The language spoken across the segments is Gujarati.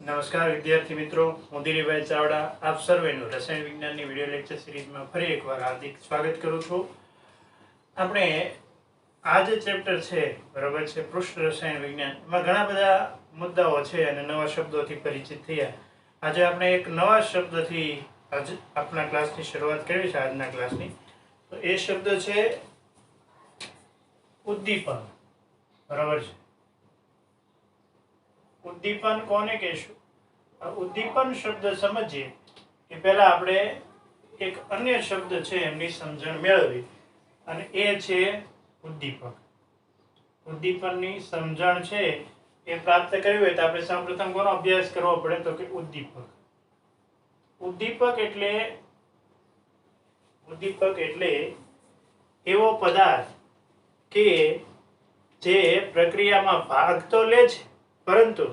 નમસ્કાર વિદ્યાર્થી મિત્રો, હું દિલીપભાઈ ચાવડા આપ સર્વેનું રસાયણ વિજ્ઞાનની વિડિયો લેક્ચર સિરીઝમાં ફરી એકવાર હાર્દિક સ્વાગત કરું છું. આપણે આ જે ચેપ્ટર છે બરાબર છે પૃષ્ઠ રસાયણ વિજ્ઞાન, એમાં ઘણા બધા મુદ્દાઓ છે અને નવા શબ્દોથી પરિચિત થયા. આજે આપણે એક નવા શબ્દથી આજ આપણા ક્લાસની શરૂઆત કરવી છે. આજના ક્લાસની તો એ શબ્દ છે ઉદ્દીપન. બરાબર છે, ઉદ્દીપન કોને કહેશું? ઉદ્દીપન શબ્દ સમજીએ કે પહેલા આપણે એક અન્ય શબ્દ છે એમની સમજણ મેળવી, અને એ છે ઉદ્દીપક. ઉદ્દીપનની સમજણ છે એ પ્રાપ્ત કરવી હોય તો આપણે સૌપ્રથમ કોનો અભ્યાસ કરવો પડે? તો કે ઉદ્દીપક. ઉદ્દીપક એટલે એવો પદાર્થ કે જે પ્રક્રિયામાં ભાગ તો લે છે, પરંતુ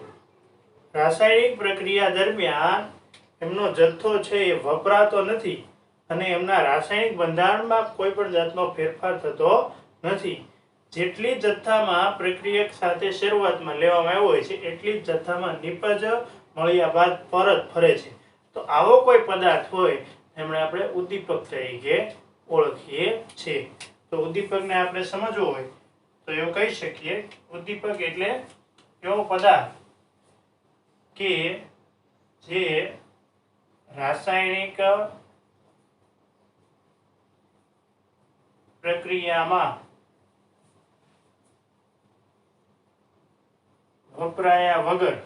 રાસાયણિક પ્રક્રિયા દરમિયાન એમનો જથ્થો છે એ વપરાતો નથી અને એમના રાસાયણિક બંધારણમાં કોઈ પણ જાતનો ફેરફાર થતો નથી. જેટલી જથ્થામાં પ્રક્રિયક સાથે શરૂઆતમાં લેવામાં આવ્યો હોય છે એટલી જ જથ્થામાં નિપજ મળ્યા બાદ પરત ફરે છે. તો આવો કોઈ પદાર્થ હોય એમણે આપણે ઉદ્દીપક તરીકે ઓળખીએ છીએ. તો ઉદ્દીપકને આપણે સમજવું હોય તો એવું કહી શકીએ, ઉદ્દીપક એટલે એવો પદાર્થ કે જે રાસાયણિક પ્રક્રિયામાં વપરાયા વગર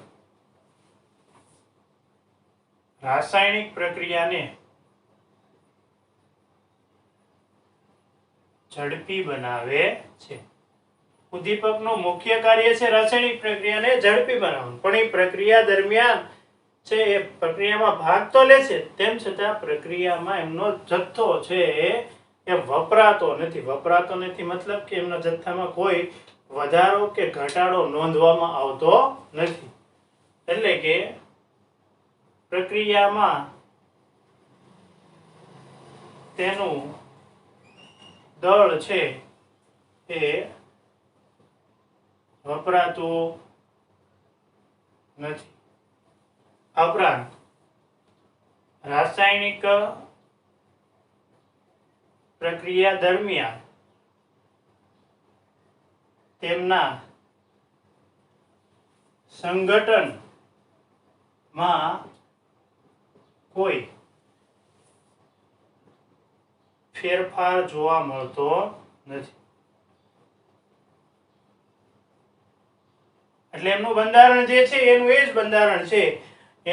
રાસાયણિક પ્રક્રિયાને ઝડપી બનાવે છે. ઉદ્દીપકનું મુખ્ય કાર્ય છે રાસાયણિક પ્રક્રિયાને ઝડપી બનાવવાનું, પણ એ પ્રક્રિયા દરમિયાન છે એ પ્રક્રિયામાં ભાગ તો લે છે, તેમ છતાં પ્રક્રિયામાં એમનો જથ્થો છે એ વપરાતો નથી. મતલબ કે એમના જથ્થામાં કોઈ વધારો કે ઘટાડો નોંધવામાં આવતો નથી. એટલે કે પ્રક્રિયામાં તેનું દળ છે એ વપરાતું નથી. ઉપરાંત રાસાયણિક પ્રક્રિયા દરમિયાન તેમના સંગઠનમાં કોઈ ફેરફાર જોવા મળતો નથી. એટલે એમનું બંધારણ જે છે એનું એ જ બંધારણ છે, એ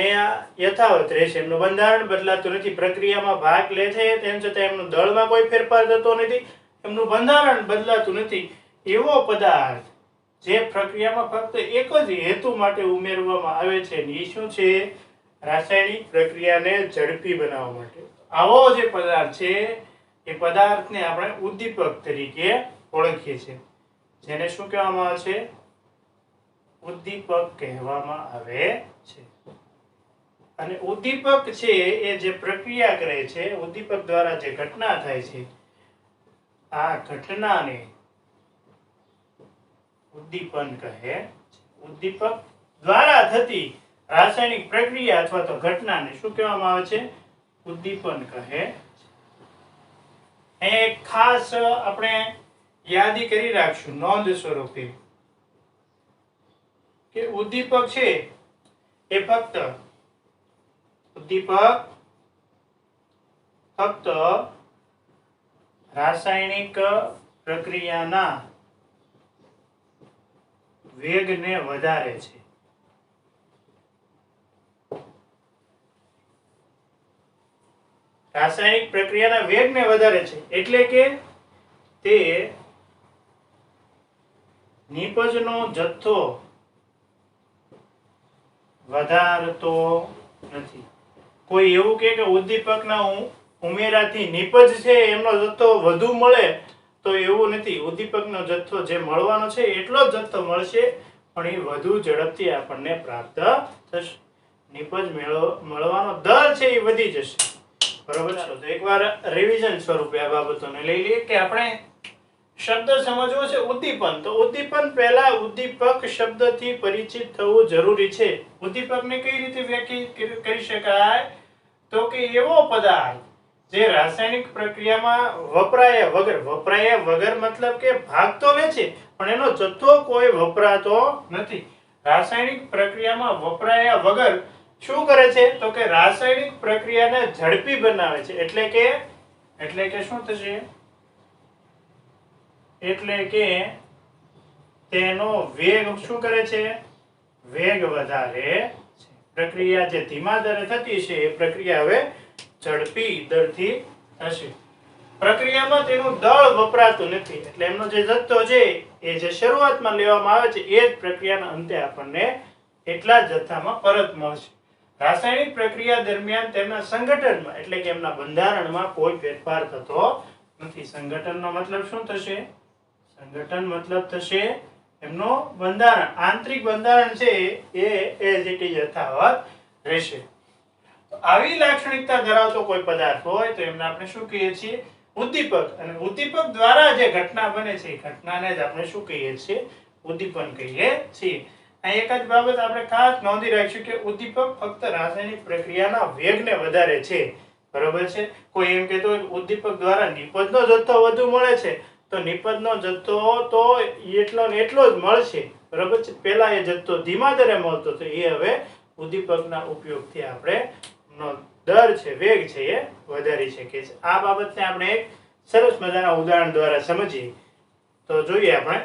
યથાવત રહેશે. એમનું બંધારણ બદલાતું નથી. પ્રક્રિયામાં ભાગ લે છે તેમ છતાં એમનું દળમાં કોઈ ફેરફાર થતો નથી, એમનું બંધારણ બદલાતું નથી. એવો પદાર્થ જે પ્રક્રિયામાં ફક્ત એક જ હેતુ માટે ઉમેરવામાં આવે છે, એ શું છે? રાસાયણિક પ્રક્રિયાને ઝડપી બનાવવા માટે. આવો જે પદાર્થ છે એ પદાર્થને આપણે ઉદ્દીપક તરીકે ઓળખીએ છીએ. જેને શું કહેવામાં આવે છે? ઉદ્દીપક કહેવામાં આવે છે. અને ઉદ્દીપક છે એ જે પ્રક્રિયા કરે છે, ઉદ્દીપક દ્વારા જે ઘટના થાય છે, આ ઘટનાને ઉદ્દીપન કહે છે. ઉદ્દીપક દ્વારા થતી રાસાયણિક પ્રક્રિયા અથવા તો ઘટનાને શું કહેવામાં આવે છે? ઉદ્દીપન કહે છે. એક ખાસ આપણે યાદી કરી રાખશું નોંધ સ્વરૂપે કે ઉદ્દીપક છે એ ફક્ત રાસાયણિક પ્રક્રિયાના વેગને વધારે છે. રાસાયણિક પ્રક્રિયાના વેગને વધારે છે એટલે કે તે નિપજનો જથ્થો વધારતો નથી. કોઈ એવું કે ઉદ્દીપકના ઉમેરાથી નિપજ છે એમનો જથ્થો વધુ મળે, તો એવું નથી. ઉદ્દીપકનો જથ્થો જે મળવાનો છે એટલો જ જથ્થો મળશે, પણ એ વધુ ઝડપથી આપણને પ્રાપ્ત થશે. નિપજ મળવાનો દર છે એ વધી જશે. બરોબર છે. તો એકવાર રિવિઝન સ્વરૂપે આ બાબતોને લઈ લઈએ કે આપણે શબ્દ સમજવો છે ઉદ્દીપન. તો ઉદ્દીપન પહેલા ઉદ્દીપક શબ્દથી પરિચિત થવું જરૂરી છે. ઉદ્દીપકને કઈ રીતે વ્યાખ્યાયિત કરી શકાય? તો કે એવો પદાર્થ જે રાસાયણિક પ્રક્રિયામાં વપરાયા વગર મતલબ કે ભાગ તો લે છે પણ એનો જથ્થો કોઈ વપરાતો નથી. રાસાયણિક પ્રક્રિયામાં વપરાયા વગર શું કરે છે? તો કે રાસાયણિક પ્રક્રિયાને ઝડપી બનાવે છે. એટલે કે શું થશે? એટલે કે તેનો વેગ શું કરે છે? વેગ વધારે છે. પ્રક્રિયા જે ધીમા દરે થતી છે એ પ્રક્રિયા હવે ઝડપી દરથી થશે. પ્રક્રિયામાં તેનું દળ વપરાતું નથી એટલે એમનો જે જથ્થો છે એ જે શરૂઆતમાં લેવામાં આવે છે એ જ પ્રક્રિયાના અંતે આપણને એટલા જ જથ્થામાં પરત મળશે. રાસાયણિક પ્રક્રિયા દરમિયાન તેમના સંગઠનમાં એટલે કે એમના બંધારણમાં કોઈ ફેરફાર થતો નથી. સંગઠનનો મતલબ શું થશે? સંગઠન મતલબ થશે એમનો બંધારણ, આંતરિક બંધારણ છે એ એઝ ઇટ ઇઝ યથાવત રહેશે. આવી લાક્ષણિકતા ધરાવતો કોઈ પદાર્થ હોય તો એમને આપણે શું કહીએ છીએ? ઉદ્દીપક. અને ઉદ્દીપક દ્વારા જે ઘટના બને છે એ ઘટનાને જ આપણે શું કહીએ છીએ? ઉદ્દીપન કહીએ છીએ. આ એક જ બાબત આપણે ખાસ નોંધી રાખીશું કે ઉદ્દીપક ફક્ત રાસાયણિક પ્રક્રિયાના વેગને વધારે છે. બરોબર છે? કોઈ એમ કહેતો હોય ઉદ્દીપક દ્વારા નિપજનો જથ્થો વધુ મળે છે તો નિપજનો જથ્થો તો એટલો ને એટલો જ મળશે. બરોબર છે? પહેલા એ જથ્થો ધીમા દરે મળતો તો એ હવે ઉદ્દીપકના ઉપયોગથી આપણે નો દર છે, વેગ છે એ વધારી શકીએ છીએ. આ બાબતને આપણે એક સરસ મજાના ઉદાહરણ દ્વારા સમજીએ તો જોઈએ આપણે.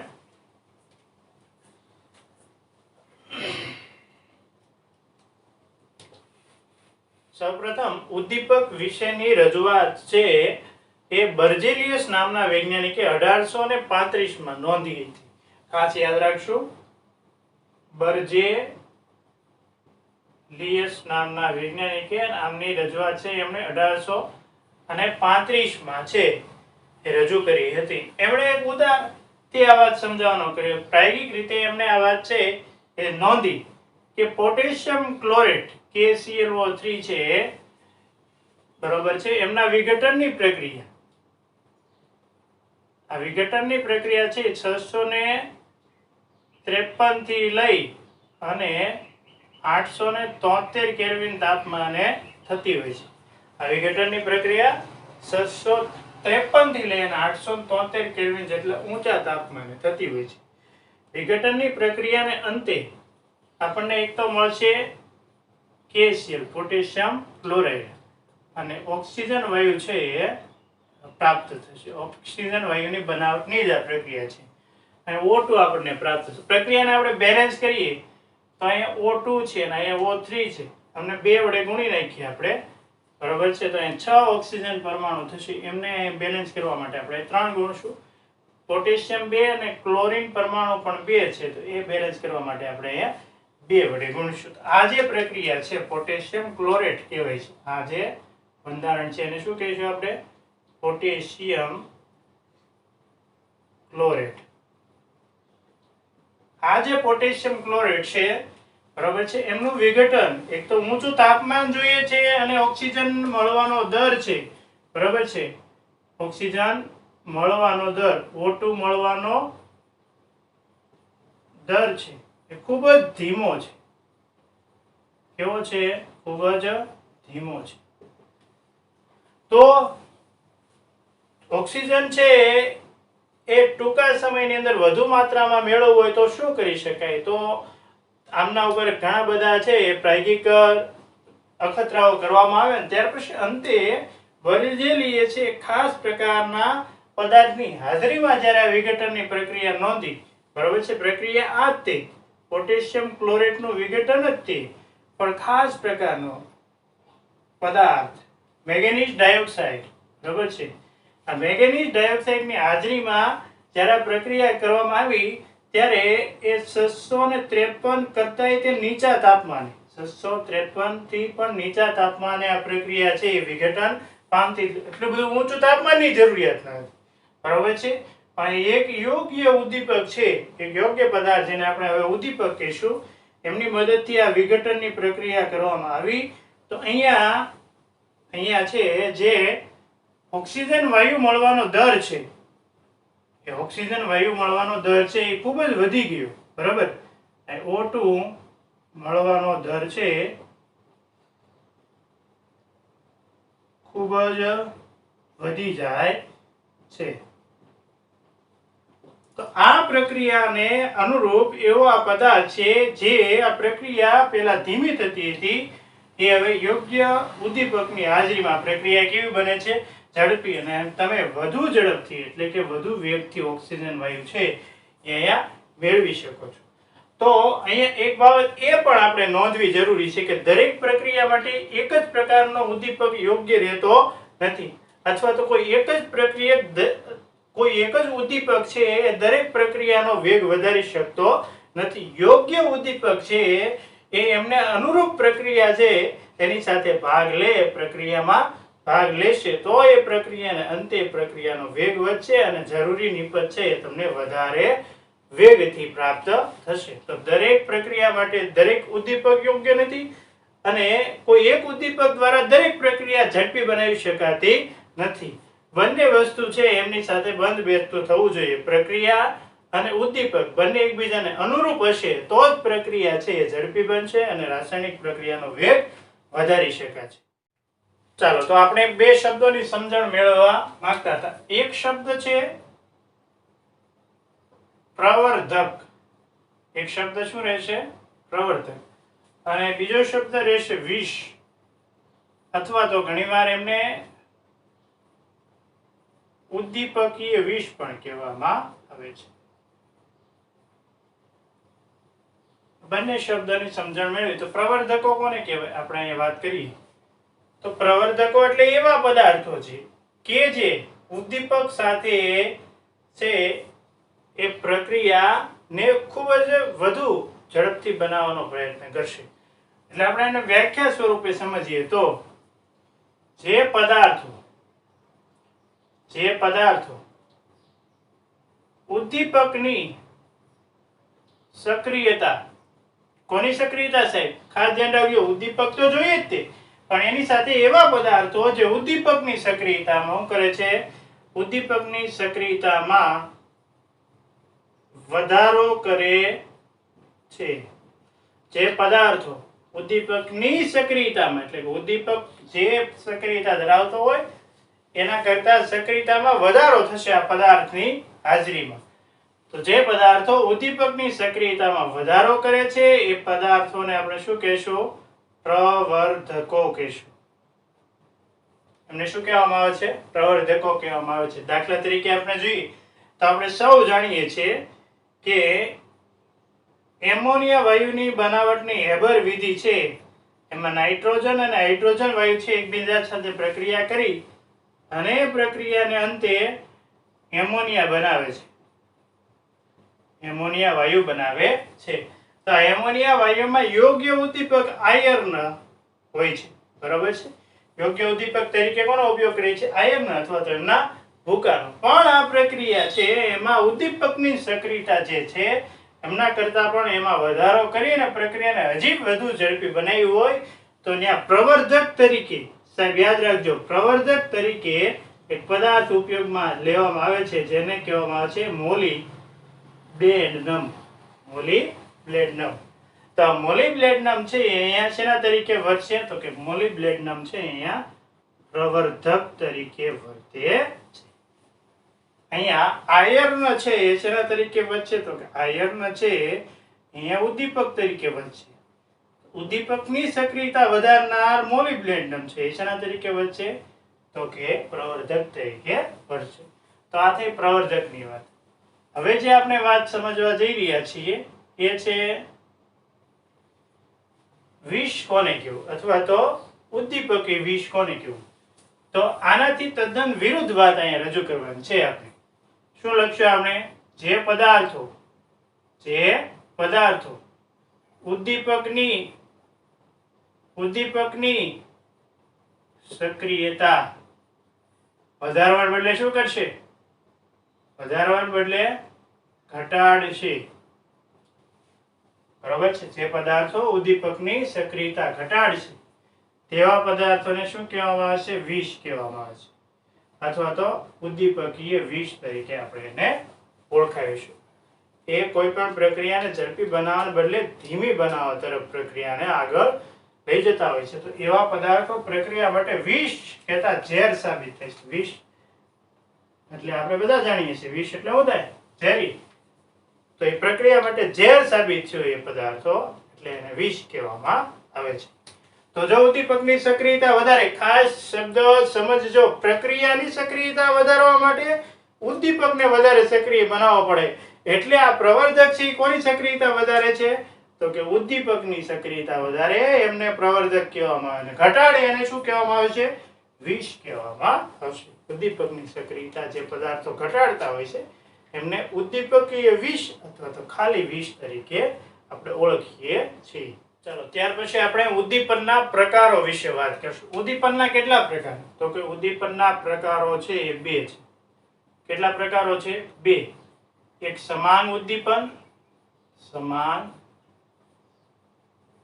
સૌપ્રથમ ઉદ્દીપક વિશેની રજૂઆત છે એ બર્જેલિયસ નામના વૈજ્ઞાનિકે 1835 માં નોંધી હતી. ખાસ યાદ રાખશું, બર્જેલિયસ નામના વૈજ્ઞાનિકે આમની રજૂઆત છે એમણે 1835 માં છે એ રજૂ કરી હતી. એમણે એક ઉદાહરણથી આ વાત સમજાવવાનો કર્યો. પ્રાયોગિક રીતે એમણે આ વાત છે એ નોંધી કે પોટેશિયમ ક્લોરેટ KClO3 છે બરોબર છે એમના વિઘટનની પ્રક્રિયા, આ વિઘટનની પ્રક્રિયા છે 653 થી લઈ અને 873 કેલ્વિન તાપમાને થતી હોય છે. આ વિઘટનની પ્રક્રિયા 653 થી લઈ અને 873 કેલ્વિન જેટલા ઊંચા તાપમાને થતી હોય છે. વિઘટનની પ્રક્રિયાને અંતે આપણને એક તો મળશે KCl પોટેશિયમ ક્લોરાઇડ અને ઓક્સિજન વાયુ છે એ પ્રાપ્ત થશે. ઓક્સિજન વાયુની બનાવટની જ આ પ્રક્રિયા છે અને O2 આપણને પ્રાપ્ત થશે. પ્રક્રિયાને આપણે બેલેન્સ કરીએ તો અહીંયા O2 છે અને અહીંયા O3 છે. અમને 2 વડે ગુણી નાખીએ આપણે બરોબર છે તો અહીંયા 6 ઓક્સિજન પરમાણુ થશે. એમને બેલેન્સ કરવા માટે આપણે 3 ગુણશું. પોટેશિયમ 2 અને ક્લોરીન પરમાણુ પણ 2 છે તો એ બેલેન્સ કરવા માટે આપણે અહીંયા 2 વડે ગુણશું. આ જે પ્રક્રિયા છે પોટેશિયમ ક્લોરેટ કહેવાય છે. આ જે બંધારણ છે એને શું કહીશું આપણે? Potassium chlorate. આ જે પોટેશિયમ ક્લોરેટ છે બરાબર છે એમનું વિઘટન એક તો ઊંચું તાપમાન જોઈએ છે અને ઓક્સિજન મળવાનો દર છે બરાબર છે. ઓક્સિજન મળવાનો દર O2 મળવાનો દર છે એ ખૂબ જ ધીમો છે. કેવો છે? ખૂબ જ ધીમો છે. તો ઓક્સિજન છે એ ટૂંકા સમયની અંદર વધુ માત્રામાં મેળવવું હોય તો શું કરી શકાય? તો આમના ઉપર ઘણા બધા છે એ પ્રાયોગિક અખતરાઓ કરવામાં આવે ને ત્યાર પછી અંતે બર્જેલીએ છે ખાસ પ્રકારના પદાર્થની હાજરીમાં જ્યારે આ વિઘટનની પ્રક્રિયા નોંધી બરાબર છે. પ્રક્રિયા આ જ તે પોટેશિયમ ક્લોરેટનું વિઘટન જ તે પણ ખાસ પ્રકારનો પદાર્થ મેંગેનીઝ ડાયોક્સાઇડ બરાબર છે. આ મેંગેનીઝ ડાયોક્સાઇડની હાજરીમાં જ્યારે પ્રક્રિયા કરવામાં આવી ત્યારે એ 653 કરતાંય તે નીચા તાપમાને 653 થી પણ નીચા તાપમાને આ પ્રક્રિયા છે એ વિઘટન પામતી. એટલું બધું ઊંચું તાપમાનની જરૂરિયાત નથી બરાબર છે. પણ એક યોગ્ય ઉદ્દીપક છે, એક યોગ્ય પદાર્થ જેને આપણે હવે ઉદ્દીપક કહીશું એમની મદદથી આ વિઘટનની પ્રક્રિયા કરવામાં આવી તો અહીંયા છે જે ઓક્સિજન વાયુ મળવાનો દર છે કે ઓક્સિજન વાયુ મળવાનો દર છે એ ખૂબ જ વધી ગયો, બરાબર. O2 મળવાનો દર છે ખૂબ જ વધી જાય છે. તો આ પ્રક્રિયાને અનુરૂપ એવો આ પદાર્થ છે જે આ પ્રક્રિયા પહેલા ધીમી થતી હતી એ હવે યોગ્ય ઉદ્દીપકની હાજરીમાં પ્રક્રિયા કેવી બને છે? ઝડપી. અને તમે વધુ ઝડપથી એટલે કે વધુ વેગથી ઓક્સિજન વાયુ છે એ અહીંયા મેળવી શકો છો. તો અહીંયા એક બાબત એ પણ આપણે નોંધવી જરૂરી છે કે દરેક પ્રક્રિયા માટે એક જ પ્રકારનો ઉદ્દીપક યોગ્ય રહેતો નથી, અથવા તો કોઈ એક જ ઉદ્દીપક છે એ દરેક પ્રક્રિયાનો વેગ વધારી શકતો નથી. યોગ્ય ઉદ્દીપક છે એ એમને અનુરૂપ પ્રક્રિયા છે એની સાથે પ્રક્રિયામાં ભાગ લેશે તો એ પ્રક્રિયાને અંતે પ્રક્રિયાનો વેગ વધશે અને જરૂરી નિપજ છે એ તમને વધારે વેગથી પ્રાપ્ત થશે. તો દરેક પ્રક્રિયા માટે દરેક ઉદ્દીપક યોગ્ય નથી અને કોઈ એક ઉદ્દીપક દ્વારા દરેક પ્રક્રિયા ઝડપી બનાવી શકાતી નથી. બંને વસ્તુ છે એમની સાથે બંધ બેસતું થવું જોઈએ. પ્રક્રિયા અને ઉદ્દીપક બંને એકબીજાને અનુરૂપ હશે તો જ પ્રક્રિયા છે એ ઝડપી બનશે અને રાસાયણિક પ્રક્રિયાનો વેગ વધારી શકાશે. ચાલો, તો આપણે બે શબ્દોની સમજણ મેળવવા માંગતા હતા. એક શબ્દ છે પ્રવર્ધક. એક શબ્દ શું રહેશે? પ્રવર્ધક. અને બીજો શબ્દ રહેશે વિષ, અથવા તો ઘણીવાર એમને ઉદ્દીપકીય વિષ પણ કહેવામાં આવે છે. બંને શબ્દની સમજણ મેળવી તો પ્રવર્ધકો કોને કહેવાય આપણે અહીંયા વાત કરીએ તો પ્રવર્ધકો એટલે એવા પદાર્થો છે કે જે ઉદ્દીપક સાથે છે એ પ્રક્રિયાને ખૂબ જ વધુ ઝડપથી બનાવવાનો પ્રયત્ન કરશે. એટલે આપણે એને વ્યાખ્યા સ્વરૂપે સમજીએ તો જે પદાર્થો ઉદ્દીપકની સક્રિયતા, કોની સક્રિયતા સાહેબ? ખાસ ધ્યાન રાખજો, ઉદ્દીપક તો જોઈએ જ તે, પણ એની સાથે એવા પદાર્થો જે ઉદ્દીપકની સક્રિયતામાં શું કરે છે? ઉદ્દીપકની સક્રિયતામાં વધારો કરે છે. જે પદાર્થો ઉદ્દીપકની સક્રિયતામાં એટલે કે ઉદ્દીપક જે સક્રિયતા ધરાવતો હોય એના કરતા સક્રિયતામાં વધારો થશે આ પદાર્થની હાજરીમાં. તો જે પદાર્થો ઉદ્દીપકની સક્રિયતામાં વધારો કરે છે એ પદાર્થોને આપણે શું કહેશું? પ્રવર્ધકો કહેશું. એમને શું કહેવામાં આવે છે? પ્રવર્ધકો કહેવામાં આવે છે. દાખલા તરીકે આપણે જોઈએ તો આપણે સૌ જાણીએ છીએ કે એમોનિયા વાયુની બનાવટની હેબર વિધિ છે એમાં નાઇટ્રોજન અને હાઇડ્રોજન વાયુ છે એકબીજા સાથે પ્રક્રિયા કરી અને પ્રક્રિયાને અંતે એમોનિયા બનાવે છે. એમોનિયા વાયુ બનાવે છે. તો એમોનિયા વાયુમાં યોગ્ય ઉદ્દીપક આયર્ન હોય છે, બરાબર છે. યોગ્ય ઉદ્દીપક તરીકે કોનો ઉપયોગ કરે છે? આયર્ન અથવા તો એમના ભૂકાનો. પણ આ પ્રક્રિયા છે એમાં ઉદ્દીપકની સક્રિયતા જે છે એમના કરતા પણ એમાં વધારો કરીને પ્રક્રિયાને હજી વધુ ઝડપી બનાવી હોય તો ત્યાં પ્રવર્ધક તરીકે, સાહેબ યાદ રાખજો, પ્રવર્ધક તરીકે એક પદાર્થ ઉપયોગમાં લેવામાં આવે છે જેને કહેવામાં આવે છે મોલિબ્ડેનમ. મોલિબ્ડેનમ. તો મોલિબ્ડેનમ છે અહીંયા શેના તરીકે વર્તે? તો કે મોલિબ્ડેનમ છે અહીંયા પ્રવર્ધક તરીકે વર્તે છે. અહીંયા આયર્ન છે એ શેના તરીકે વધશે? તો કે આયર્ન છે અહીંયા ઉદ્દીપક તરીકે વધશે. ઉદ્દીપકની સક્રિયતા વધારનાર મોલિબ્ડેનમ છે એ શેના તરીકે વધશે? તો કે પ્રવર્ધક તરીકે વધશે. તો આ થઈ પ્રવર્ધકની વાત. હવે જે આપણે વાત સમજવા જઈ રહ્યા છીએ એ છે વિષ કોને કહેવું અથવા તો ઉદ્દીપકી વિષ કોને કહેવું. તો આનાથી તદ્દન વિરુદ્ધ વાત અહીંયા રજૂ કરવાની છે. આપણે શું લખ્યું? આપણે જે પદાર્થો ઉદ્દીપકની સક્રિયતા વધારવાને બદલે શું કરશે? વધારવાને બદલે ઘટાડશે, બરાબર છે. જે પદાર્થો ઉદ્દીપકની સક્રિયતા ઘટાડશે તેવા પદાર્થોને શું કહેવામાં આવે છે? વિષ કહેવામાં આવે છે, અથવા તો ઉદ્દીપકીય વિષ તરીકે આપણે એને ઓળખાવીશું. એ કોઈ પણ પ્રક્રિયાને ઝડપી બનાવવાને બદલે ધીમી બનાવવા તરફ પ્રક્રિયાને આગળ લઈ જતા હોય છે. તો એવા પદાર્થો પ્રક્રિયા માટે વિષ કહેતા ઝેર સાબિત થાય છે. વિષ એટલે આપણે બધા જાણીએ છીએ વિષ એટલે શું થાય? ઝેરી. તો એ પ્રક્રિયા માટે ઝેર સાબિત થયો એ પદાર્થો એટલે એને વિષ કહેવામાં આવે છે. તો જો ઉદ્દીપકની સક્રિયતા વધારે, ખાસ શબ્દ સમજજો, પ્રક્રિયાની સક્રિયતા વધારવા માટે ઉદ્દીપકને વધારે સક્રિય બનાવવો પડે. એટલે આ પ્રવર્ધક છે કોની સક્રિયતા વધારે છે? તો કે ઉદ્દીપકની સક્રિયતા વધારે, એમને પ્રવર્ધક કહેવામાં આવે છે. ઘટાડે એને શું કહેવામાં આવે છે? વિષ કહેવામાં આવશે. ઉદ્દીપકની સક્રિયતા જે પદાર્થો ઘટાડતા હોય છે એમને ઉદ્દીપકીય વિષ અથવા તો ખાલી વિષ તરીકે આપણે ઓળખીએ છીએ. ચાલો ત્યાર પછી આપણે ઉદ્દીપનના પ્રકારો વિશે વાત કરીશું. ઉદ્દીપનના કેટલા પ્રકાર? તો કે ઉદ્દીપનના પ્રકારો છે એ 2 છે. કેટલા પ્રકારો છે? 2. એક સમાન ઉદ્દીપન, સમાન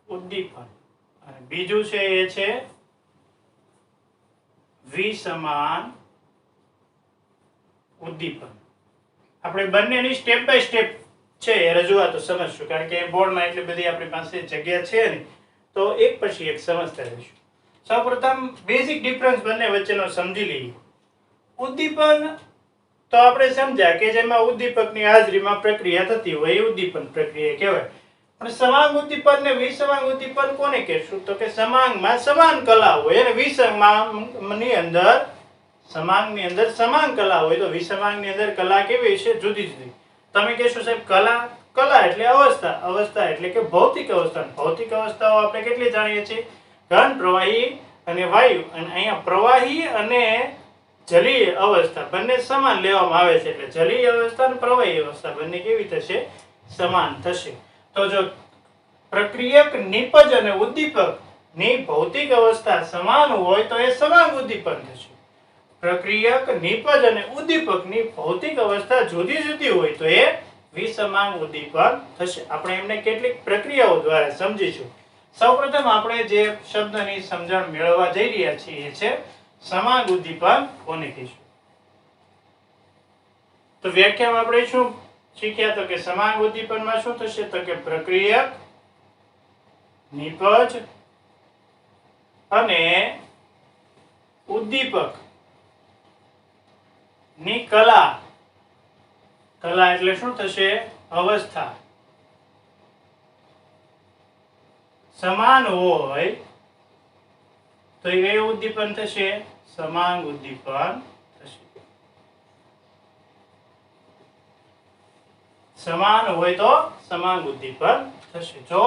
ઉદ્દીપન, અને બીજું છે એ છે વિસમાન ઉદ્દીપન. આપણે બંનેની સ્ટેપ બાય સ્ટેપ છે એ રજૂઆતો સમજશું, કારણ કે બોર્ડમાં એટલી બધી આપણી પાસે જગ્યા છે ને, તો એક પછી એક સમજતા રહીશું. સૌપ્રથમ બેઝિક ડિફરન્સ બંને વચ્ચેનો સમજી લઈએ. ઉદ્દીપન તો આપણે સમજ્યા કે જેમાં ઉદ્દીપકની હાજરીમાં પ્રક્રિયા થતી હોય એ ઉદ્દીપન પ્રક્રિયા કહેવાય. પણ સમાંગ ઉદ્દીપન ને વિસમાંગ ઉદ્દીપન કોને કહેશું? તો કે સમાંગમાં સમાન કલા હોય અને વિસમાંગની અંદર, સમાંગની અંદર સમાન કલા હોય, તો વિસમાંગની અંદર કલા કેવી છે? જુદી જુદી. તમે કહેશો સાહેબ કલા, કલા એટલે અવસ્થા, અવસ્થા એટલે કે ભૌતિક અવસ્થા. ભૌતિક અવસ્થાઓ આપણે કેટલી જાણીએ છીએ? ઘન, પ્રવાહી અને વાયુ. અને અહીંયા પ્રવાહી અને જલીય અવસ્થા બંને સમાન લેવામાં આવે છે. એટલે જલીય અવસ્થા અને પ્રવાહી અવસ્થા બંને કેવી થશે? સમાન થશે. તો જો પ્રક્રિયક, નિપજ અને ઉદ્દીપક ની ભૌતિક અવસ્થા સમાન હોય તો એ સમાંગ ઉદ્દીપન થશે. પ્રક્રિયક, નિપજ અને ઉદ્દીપક ની ભૌતિક અવસ્થા જુદી જુદી હોય તો એ વિસમાંગ ઉદ્દીપન થશે. આપણે એમને કેટલીક પ્રક્રિયાઓ દ્વારા સમજીશું. સૌપ્રથમ આપણે જે શબ્દની સમજણ મેળવવા જઈ રહ્યા છીએ એ છે સમાંગ ઉદ્દીપન કોને કહીશું. તો વ્યાખ્યામાં આપણે શું શીખ્યા? તો કે સમાંગ ઉદ્દીપનમાં શું થશે? તો કે પ્રક્રિયક, નિપજ અને ઉદ્દીપક ની કલા, કલા એટલે શું થશે? અવસ્થા સમાન હોય તો એ ઉદ્દીપન થશે સમાંગ ઉદ્દીપન થશે. સમાન હોય તો સમાંગ ઉદ્દીપન થશે. જો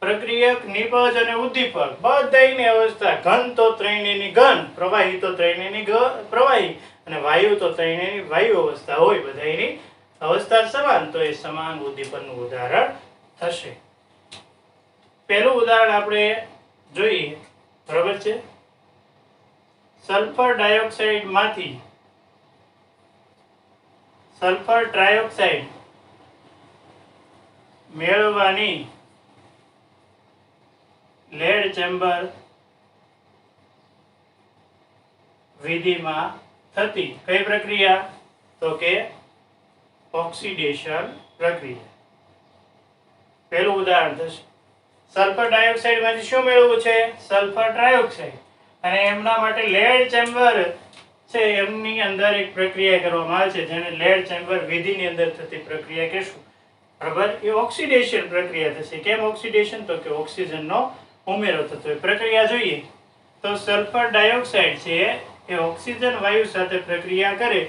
પ્રક્રિયક, નિપજ અને ઉદ્દીપક બધાની અવસ્થા ઘન તો ત્રણેયની ઘન, પ્રવાહી તો ત્રણેયની પ્રવાહી અને વાયુ તો ત્રણેયની વાયુ અવસ્થા હોય, બધાની અવસ્થા સમાન, તો એ સમાંગ ઉદ્દીપનનું ઉદાહરણ થશે. પહેલું ઉદાહરણ આપણે જોઈએ, બરાબર છે? સલ્ફર ડાયોક્સાઇડ માંથી સલ્ફર ટ્રાયોક્સાઇડ મેળવવાની લેડ ચેમ્બર વિધિમાં થતી કઈ પ્રક્રિયા? તો કે ઓક્સિડેશન પ્રક્રિયા. પહેલું ઉદાહરણ થશે. સલ્ફર ડાયોક્સાઇડ માંથી શું મેળવવું છે? Sulphur trioxide. અને એમના માટે લેડ ચેમ્બર છે એમની અંદર એક પ્રક્રિયા કરવામાં આવે છે જેને લેડ ચેમ્બર વિધિની અંદર થતી પ્રક્રિયા કહેશું. બરાબર? એ ઓક્સિડેશન પ્રક્રિયા થશે. કેમ ઓક્સિડેશન? તો કે ઓક્સિજનનો ઉમેરો થતો હોય. પ્રક્રિયા જોઈએ તો સલ્ફર ડાયોક્સાઇડ છે એ ઓક્સિજન વાયુ સાથે પ્રક્રિયા કરે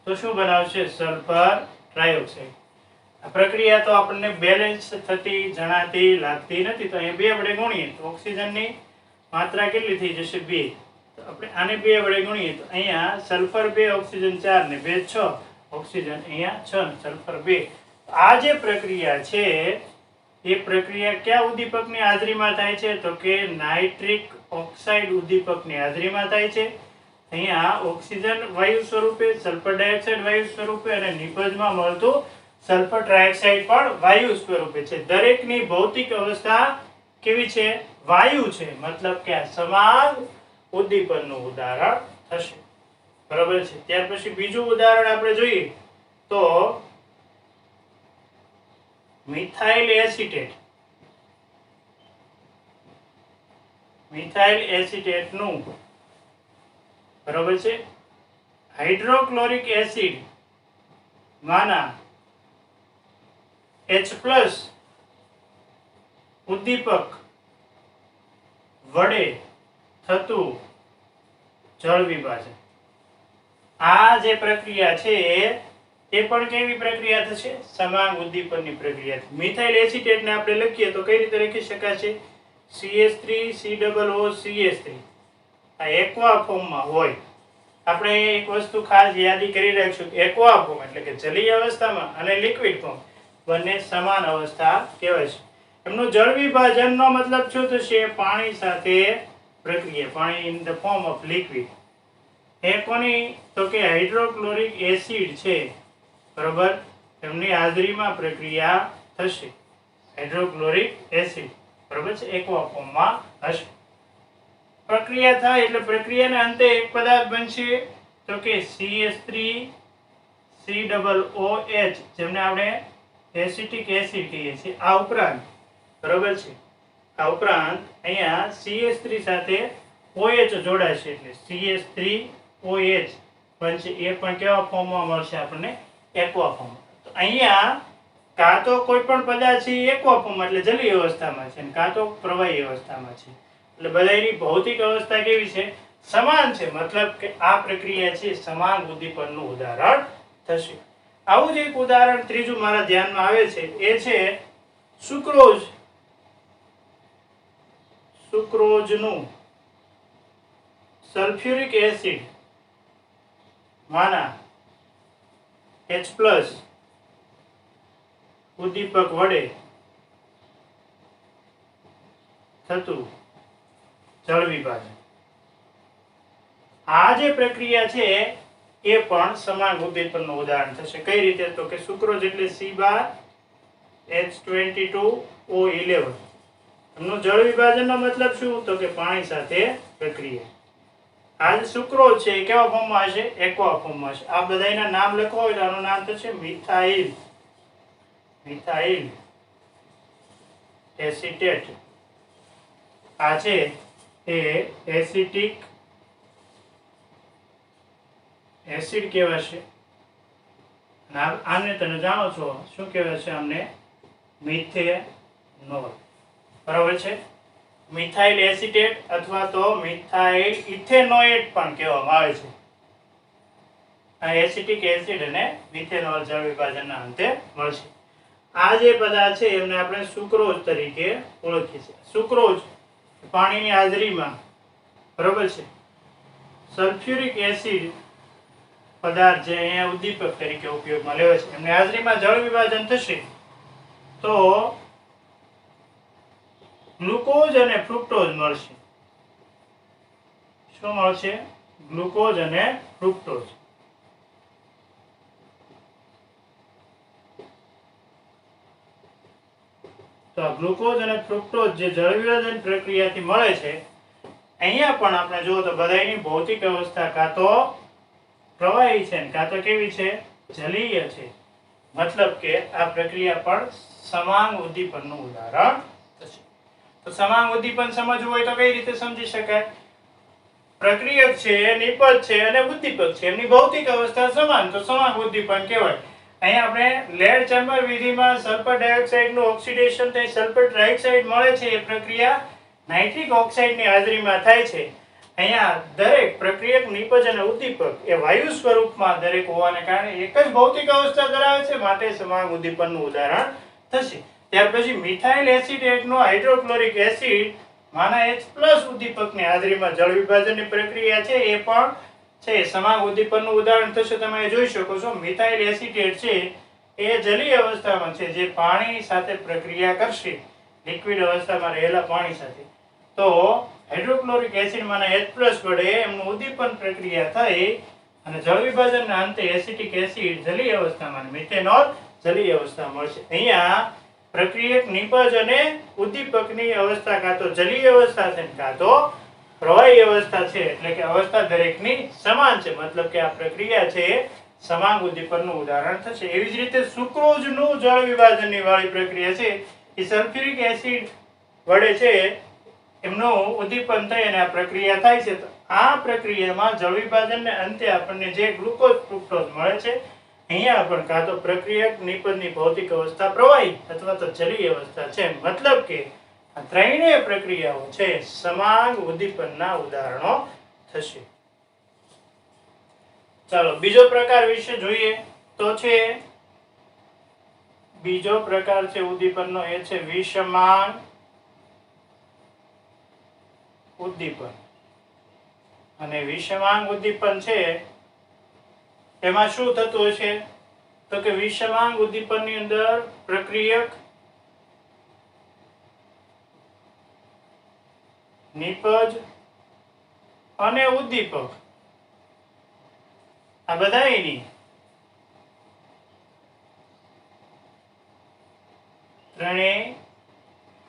તો શું બનાવશે? Sulphur trioxide. આ પ્રક્રિયા તો આપણને બેલેન્સ થતી જણાતી લાગતી નથી, તો અહીં 2 વડે ગુણીએ તો ઓક્સિજનની માત્રા કેટલી થઈ જશે? 2. તો આપણે આને 2 વડે ગુણીએ તો અહીંયા સલ્ફર 2, ઓક્સિજન 4 ને 2 6, ઓક્સિજન અહીંયા 6 ને સલ્ફર 2. આ જે પ્રક્રિયા છે એ પ્રક્રિયા કયા ઉદ્દીપકની હાજરીમાં થાય છે? તો કે નાઇટ્રિક ઓક્સાઇડ ઉદ્દીપકની હાજરીમાં થાય છે. અહીંયા ઓક્સિજન વાયુ સ્વરૂપે, સલ્ફર ડાયોક્સાઇડ વાયુ સ્વરૂપે અને નિપજમાં મળતું સલ્ફર ટ્રાયોક્સાઇડ પણ વાયુ સ્વરૂપે છે. દરેકની ભૌતિક અવસ્થા કેવી છે? વાયુ છે. મતલબ કે આ સમાંગ ઉદ્દીપનનું ઉદાહરણ થશે. બરાબર છે? ત્યાર પછી બીજું ઉદાહરણ આપણે જોઈએ તો મિથાઇલ એસિટેટ, મિથાઇલ એસિટેટનું બરોબર છે હાઇડ્રોક્લોરિક એસિડ માના H+ ઉદ્દીપક વડે થતું જળ વિભાજન. આ જે પ્રક્રિયા છે એ પણ કેવી પ્રક્રિયા થશે? સમાંગ ઉદ્દીપનની પ્રક્રિયા. મિથાઇલ એસિટેટને આપણે લખીએ તો કઈ રીતે લખી શકાશે? CH3COOCH3. આ એક્વા ફોર્મમાં હોય. આપણે એક વસ્તુ ખાસ યાદી કરી રાખશું, એક્વા ફોર્મ એટલે કે જલીય અવસ્થામાં અને લિક્વિડ ફોર્મ બંને સમાન અવસ્થા કહેવાય છે. એમનું જળ વિભાજનનો મતલબ શું થશે? પાણી સાથે પ્રક્રિયા, પાણી in the form of liquid. એ કોની? તો કે હાઇડ્રોક્લોરિક એસિડ છે બરોબર, એમની હાજરીમાં પ્રક્રિયા થશે. હાઇડ્રોક્લોરિક એસિડ બરોબર છે, એક્વા ફોર્મમાં હશે. પ્રક્રિયા થાય એટલે પ્રક્રિયાના અંતે એક પદાર્થ બનશે તો કે CH3COOH, જેમને આપણે એસિટિક એસિડ કહીએ છીએ. આ ઉપરાંત બરોબર છે, આ ઉપરાંત અહીંયા CH3 સાથે OH જોડાશે એટલે CH3OH બનશે. એ પણ કેવા ફોર્મમાં મળશે આપણને? Aqua form. તો અહીંયા કાં તો કોઈ પણ પદાર્થ છે એક્વા ફોર્મ એટલે જલીય અવસ્થામાં છે, કાં તો પ્રવાહી અવસ્થામાં છે. એટલે બધાની ભૌતિક અવસ્થા કેવી છે? સમાન છે. મતલબ કે આ પ્રક્રિયા છે સમાંગ ઉદ્દીપનનું ઉદાહરણ થશે. આવું જ એક ઉદાહરણ ત્રીજું મારા ધ્યાનમાં આવે છે, એ છે સુક્રોઝ. સુક્રોઝનું સલ્ફ્યુરિક એસિડ માના H+ ઉદ્દીપક વડે થતું જળ વિભાજન. આ જે પ્રક્રિયા છે એ પણ સમાંગ ઉદ્દીપનનું ઉદાહરણ થશે. કઈ રીતે? તો કે સુક્રોઝ એટલે C⁻H22O11. એમનું જળ વિભાજનનો મતલબ શું? તો કે પાણી સાથે પ્રક્રિયા. આ જે સુક્રોઝ છે એ કેવા ફોર્મમાં હશે? એક્વા ફોર્મમાં હશે. આ બધાના નામ લખવા હોય તો આનું નામ થશે મિથાઇલ, મિથાઇલ એસિટેટ. આ છે એ એસિટિક એસિડ કહેવાશે. આને તમે જાણો છો શું કહેવાશે? આમને મિથેનોલ બરાબર છે. મિથાઇલ એસિટેટ અથવા તો મિથાઇલ ઇથેનોએટ પણ કહેવામાં આવે છે. આ એસિટિક એસિડ અને મિથેનોલ જળ વિભાજનના અંતે મળશે. આ જે પદાર્થ છે એમને આપણે સુક્રોઝ તરીકે ઓળખીએ છીએ. સુક્રોઝ પાણીની હાજરીમાં બરાબર છે સલ્ફ્યુરિક એસિડ પદાર્થ જે અહીંયા ઉદ્દીપક તરીકે ઉપયોગમાં લેવાય છે, એમની હાજરીમાં જળ વિભાજન થશે તો ગ્લુકોઝ અને ફ્રુક્ટોઝ મળશે. શું મળશે? ગ્લુકોઝ અને ફ્રુક્ટોઝ. તો ગ્લુકોઝ અને ફ્રુક્ટોઝ જે જળ વિભાજન પ્રક્રિયાથી મળે છે, અહીંયા પણ આપણે જુઓ તો બધાની ભૌતિક અવસ્થા કાં તો પ્રવાહી છે કાં તો કેવી છે? જલીય છે. મતલબ કે આ પ્રક્રિયા પણ સમાંગ ઉદ્દીપનનું ઉદાહરણ થશે. તો સમાંગ ઉદ્દીપન સમજવું હોય તો કઈ રીતે સમજી શકાય? પ્રક્રિયક છે, નિપજ છે અને ઉદ્દીપક છે, એમની ભૌતિક અવસ્થા સમાન, તો સમાંગ ઉદ્દીપન કહેવાય. અહીંયા આપણે લેડ ચેમ્બર વિધિમાં સલ્ફર ડાયોક્સાઇડનું ઓક્સિડેશન થઈ સલ્ફર ટ્રાઇઓક્સાઇડ મળે છે. એ પ્રક્રિયા નાઇટ્રિક ઓક્સાઇડની હાજરીમાં થાય છે. અહીંયા દરેક પ્રક્રિયક, નિપજ અને ઉદ્દીપક એ વાયુ સ્વરૂપમાં દરેક હોવાને કારણે એક જ ભૌતિક અવસ્થા ધરાવે છે, માટે સમાંગ ઉદ્દીપનનું ઉદાહરણ થશે. ત્યાર પછી મિથાઇલ એસિટેટનો હાઇડ્રોક્લોરિક એસિડ માના H+ ઉદ્દીપકની હાજરીમાં જળ વિભાજનની પ્રક્રિયા છે એ પણ છે સમાંગ ઉદ્દીપનનું ઉદાહરણ થશે. તમે જોઈ શકો છો મિથાઇલ એસિટેટ છે એ જલીય અવસ્થામાં છે, જે પાણી સાથે પ્રક્રિયા કરશે, લિક્વિડ અવસ્થામાં રહેલા પાણી સાથે. તો હાઇડ્રોક્લોરિક એસિડ માના H+ વડે એમનું ઉદ્દીપન પ્રક્રિયા થઈ અને જળ વિભાજનના અંતે એસિટિક એસિડ જલીય અવસ્થામાં, મિથેનોલ જલીય અવસ્થા મળશે. અહીંયા પ્રક્રિયક, નિપજ અને ઉદ્દીપકની અવસ્થા કાં તો જલીય અવસ્થા છે કાં તો પ્રવાહી અવસ્થા છે. એટલે કે અવસ્થા દરેકની સમાન છે. મતલબ કે આ પ્રક્રિયા છે સમાંગ ઉદ્દીપનનું ઉદાહરણ થશે. એવી જ રીતે સુક્રોઝનું જળ વિભાજનની વાળી પ્રક્રિયા છે એ સલ્ફ્યુરિક એસિડ વડે છે એમનું ઉદ્દીપન થઈ અને આ પ્રક્રિયા થાય છે. તો આ પ્રક્રિયામાં જળ વિભાજનને અંતે આપણને જે ગ્લુકોઝ ફ્રુક્ટોઝ મળે છે, અહીંયા પણ કાં તો પ્રક્રિયક નિપજની ભૌતિક અવસ્થા પ્રવાહી અથવા તો જલીય અવસ્થા છે. મતલબ કે આ ત્રણેય પ્રક્રિયાઓ છે સમાંગ ઉદ્દીપનના ઉદાહરણો થશે. ચાલો બીજો પ્રકાર વિશે જોઈએ તો છે બીજો પ્રકાર છે ઉદ્દીપનનો, એ છે વિષમાંગ ઉદ્દીપન. અને વિષમાંગ ઉદ્દીપન છે એમાં શું થતું હશે તો કે વિષમાંગ ઉદ્દીપનની અંદર પ્રક્રિયક, નિપજ અને ઉદ્દીપક આ બધાયની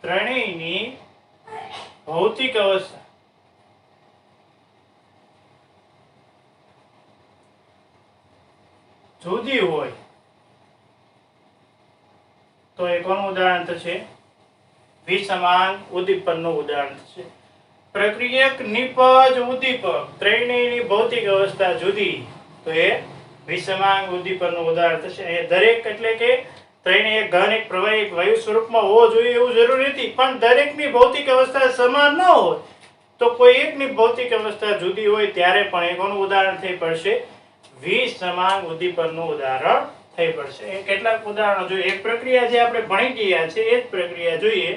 ત્રણેયની ભૌતિક અવસ્થા જુદી હોય તો એ કોનું ઉદાહરણ થશે? વિષમાંગ ઉદ્દીપનનું ઉદાહરણ થશે. પ્રક્રિયક, નિપજ, ઉદ્દીપક ત્રણેયની ભૌતિક અવસ્થા જુદી તો એ વિષમાંગ ઉદ્દીપનનું ઉદાહરણ થશે. એ દરેક એટલે કે ત્રણેય ઘન, એક પ્રવાહી, એક વાયુ સ્વરૂપમાં હોવો જોઈએ એવું જરૂરી નથી, પણ દરેકની ભૌતિક અવસ્થા સમાન ન હોય તો કોઈ એકની ભૌતિક અવસ્થા જુદી હોય ત્યારે પણ એ કોનું ઉદાહરણ થઈ પડશે? વિષમાંગ ઉદ્દીપનનું ઉદાહરણ થઈ પડશે. એ કેટલાક ઉદાહરણો જોઈએ. એક પ્રક્રિયા જે આપણે ભણી ગયા છે એ જ પ્રક્રિયા જોઈએ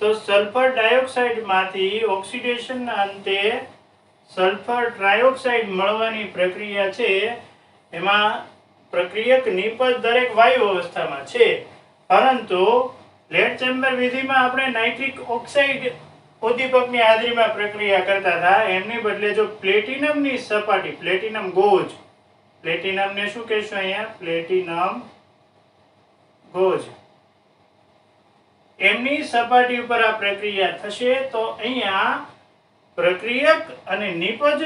તો સલ્ફર ડાયોક્સાઇડ માંથી ઓક્સિડેશનના અંતે સલ્ફર ટ્રાયોક્સાઇડ મળવાની પ્રક્રિયા છે. એમાં પ્રક્રિયક, નિપજ દરેક વાયુ અવસ્થામાં છે, પરંતુ લેડ ચેમ્બર વિધિમાં આપણે નાઇટ્રિક ઓક્સાઇડ ઉદ્દીપકની હાજરીમાં પ્રક્રિયા કરતા હતા. એમની બદલે જો પ્લેટિનમની સપાટી, પ્લેટિનમ ગોજ, પ્લેટિનમને શું કહેશું અહીંયા? પ્લેટિનમ ગોજ, એમની સપાટી ઉપર આ પ્રક્રિયા થશે તો અહીંયા પ્રક્રિયક અને નિપજ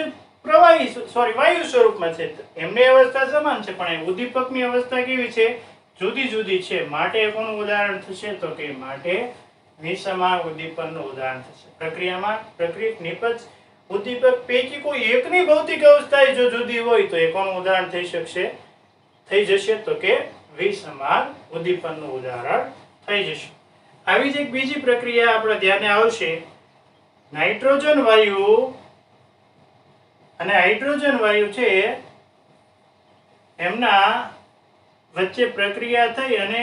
વાયુ સ્વરૂપમાં છે. એમની અવસ્થા સમાન છે પણ ઉદ્દીપકની અવસ્થા કેવી છે? જુદી જુદી છે. માટે કોનું ઉદાહરણ થશે તો કે માટે વિષમાંગ ઉદ્દીપનનું ઉદાહરણ થશે. પ્રક્રિયામાં પ્રક્રિયક, નિપજ, ઉદ્દીપક પૈકી કોઈ એકની ભૌતિક અવસ્થા જો જુદી હોય તો એ કોનું ઉદાહરણ થઈ જશે તો કે વિષમાંગ ઉદ્દીપનનું ઉદાહરણ થઈ જશે. આવી જ એક બીજી પ્રક્રિયા આપણા ધ્યાને આવશે. નાઇટ્રોજન વાયુ અને હાઇડ્રોજન વાયુ છે એમના વચ્ચે પ્રક્રિયા થઈ અને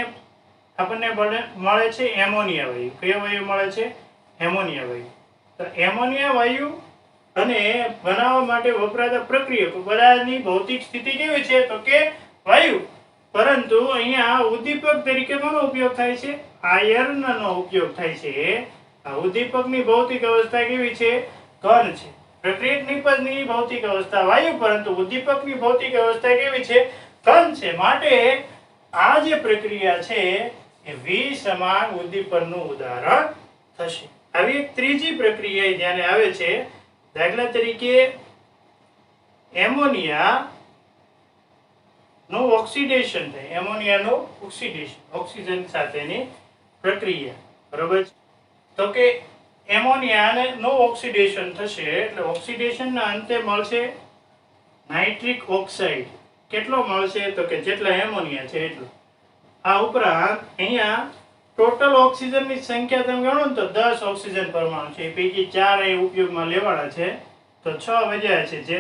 આપણને મળે છે એમોનિયા વાયુ. કયો વાયુ મળે છે? એમોનિયા વાયુ. તો એમોનિયા વાયુ અને બનાવવા માટે વપરાતા પ્રક્રિયકો બધાની ભૌતિક સ્થિતિ કેવી છે તો કે વાયુ, પરંતુ અહીંયા ઉદ્દીપક તરીકે કોનો ઉપયોગ થાય છે? આયર્નનો ઉપયોગ થાય છે. આ ઉદ્દીપકની ભૌતિક અવસ્થા કેવી છે? ઘન છે. પ્રક્રિયક, નિપજની ભૌતિક અવસ્થા વાયુ, પરંતુ ઉદ્દીપકની ભૌતિક અવસ્થા કેવી છે? ઘન છે. માટે આ જે પ્રક્રિયા છે એ વિષમાંગ ઉદ્દીપનનું ઉદાહરણ થશે. આવી એક ત્રીજી પ્રક્રિયા ધ્યાને આવે છે. દાખલા તરીકે એમોનિયા નું ઓક્સિડેશન થાય. એમોનિયાનું ઓક્સિડેશન, ઓક્સિજન સાથેની પ્રક્રિયા, બરોબર? તો કે એમોનિયા નું ઓક્સિડેશન થશે એટલે ઓક્સિડેશનના અંતે મળશે નાઇટ્રિક ઓક્સાઇડ. કેટલો મળશે તો કે જેટલા એમોનિયા છે એટલું. આ ઉપરાંત અહીંયા ટોટલ ઓક્સિજનની સંખ્યા તમે ગણો ને તો 10 ઓક્સિજન પરમાણુ છે. એ પૈકી 4 અહીં ઉપયોગમાં લેવાના છે તો 6 વધ્યા છે. જે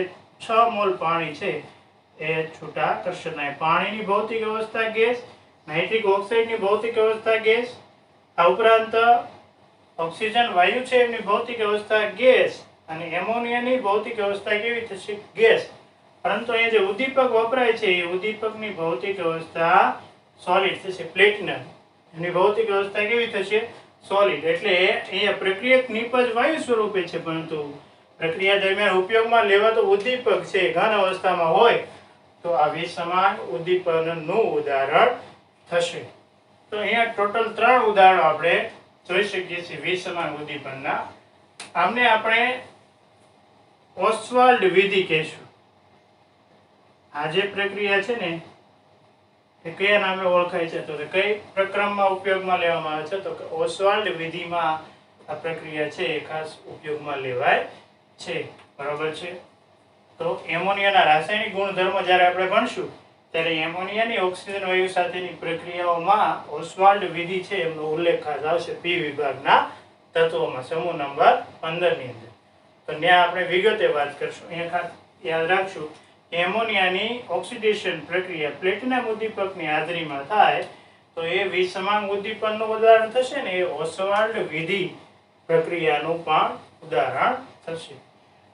6 મોલ પાણી છે એ છૂટા કરશે. પાણીની ભૌતિક અવસ્થા ગેસ, નાઇટ્રિક ઓક્સાઇડની ભૌતિક અવસ્થા ગેસ, આ ઉપરાંત ઓક્સિજન વાયુ છે એમની ભૌતિક અવસ્થા ગેસ અને એમોનિયાની ભૌતિક અવસ્થા કેવી થશે? ગેસ. પરંતુ અહીંયા જે ઉદ્દીપક વપરાય છે એ ઉદ્દીપકની ભૌતિક અવસ્થા સોલિડ થશે. પ્લેટિનમ એની ભૌતિક અવસ્થા કેવી થશે? સોલિડ. એટલે અહીંયા પ્રક્રિયક, નિપજ વાયુ સ્વરૂપે છે, પરંતુ પ્રક્રિયા દરમિયાન ઉપયોગમાં લેવાતો ઉદ્દીપક છે ઘન અવસ્થામાં હોય તો આ વિષમાંગ ઉદ્દીપનનું ઉદાહરણ થશે. તો અહીંયા ટોટલ 3 ઉદાહરણો આપણે જોઈ શકીએ છીએ વિષમાંગ ઉદ્દીપનના. આમને આપણે ઓસ્વાલ્ડ વિધિ કહેશું. આ જે પ્રક્રિયા છે ને એ કયા નામે ઓળખાય છે? તો કઈ પ્રક્રમમાં ઉપયોગમાં લેવામાં આવે છે? તો કે ઓસ્વાલ્ડ વિધિમાં આ પ્રક્રિયા છે એ ખાસ ઉપયોગમાં લેવાય છે. બરાબર છે. તો એમોનિયાના રાસાયણિક ગુણધર્મો જ્યારે આપણે ભણશું ત્યારે એમોનિયાની ઓક્સિજન વાયુ સાથેની પ્રક્રિયાઓમાં ઓસ્વાલ્ડ વિધિ છે એમનો ઉલ્લેખ ખાસ આવશે પી વિભાગના તત્વોમાં સમૂહ નંબર 15 ની અંદર. તો ત્યાં આપણે વિગતે વાત કરશું. અહીંયા ખાસ યાદ રાખશું એમોનિયાની ઓક્સિડેશન પ્રક્રિયા પ્લેટિનમ ઉદ્દીપકની હાજરીમાં થાય તો એ વિષમાંગ ઉદ્દીપનનું ઉદાહરણ થશે ને એ ઓસ્વાલ્ડ વિધિ પ્રક્રિયાનું પણ ઉદાહરણ થશે.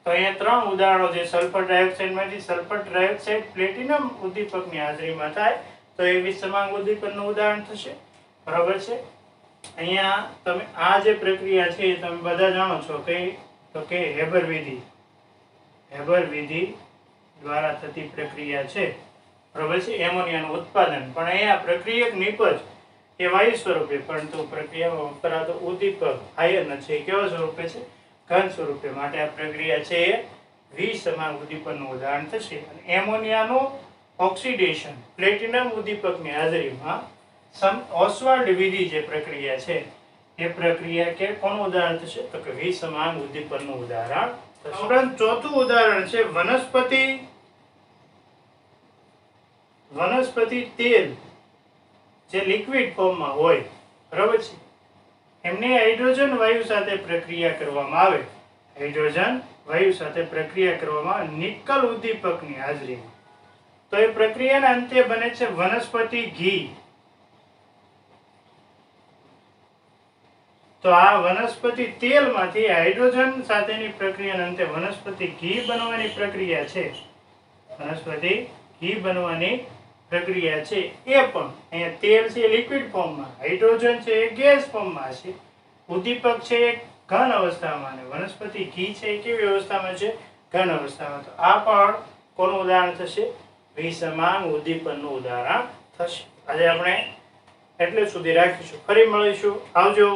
તો અહીંયા 3 ઉદાહરણો છે. સલ્ફર ડાયોક્સાઇડમાંથી સલ્ફર ડાયોક્સાઇડ પ્લેટિનમ ઉદ્દીપકની હાજરીમાં થાય તો એ વિષમાંગ ઉદ્દીપનનું ઉદાહરણ થશે. બરાબર છે. અહીંયા તમે આ જે પ્રક્રિયા છે એ તમે બધા જાણો છો કઈ? તો કે હેબર વિધિ દ્વારા થતી પ્રક્રિયા છે. બરાબર છે. એમોનિયાનું ઉત્પાદન પણ અહીંયા પ્રક્રિયક નિપજ એ વાયુ સ્વરૂપે પરંતુ પ્રક્રિયામાં વપરાતો ઉદ્દીપક આયન છે કેવા સ્વરૂપે છે? ઘન સ્વરૂપે. માટે આ પ્રક્રિયા છે એ વિષમાંગ ઉદ્દીપનનું ઉદાહરણ થશે. અને એમોનિયાનું ઓક્સિડેશન પ્લેટિનમ ઉદ્દીપકની હાજરીમાં ઓસ્વાલ્ડ વિધિ જે પ્રક્રિયા છે એ પ્રક્રિયા કે કોનું ઉદાહરણ થશે? તો કે વિષમાંગ ઉદ્દીપનનું ઉદાહરણ થશે. ઉપરાંત ચોથું ઉદાહરણ છે વનસ્પતિ તેલ જે લિક્વિડ ફોર્મમાં હોય. બરાબર છે. એમને હાઇડ્રોજન વાયુ સાથે પ્રક્રિયા કરવામાં આવે. નિકલ ઉદ્દીપકની હાજરીમાં. તો એ પ્રક્રિયાના અંતે બને છે વનસ્પતિ ઘી. તો આ વનસ્પતિ તેલમાંથી હાઇડ્રોજન સાથેની પ્રક્રિયાના અંતે વનસ્પતિ ઘી બનવાની પ્રક્રિયા છે. એ પણ અહીંયા તેલ છે લિક્વિડ ફોર્મમાં, હાઇડ્રોજન છે એ ગેસ ફોર્મમાં છે, ઉદ્દીપક છે એ ઘન અવસ્થામાં અને વનસ્પતિ ઘી છે એ કેવી અવસ્થામાં છે? ઘન અવસ્થામાં. તો આ પણ કોનું ઉદાહરણ થશે? વિષમાંગ ઉદ્દીપનનું ઉદાહરણ થશે. આજે આપણે એટલે સુધી રાખીશું. ફરી મળીશું. આવજો.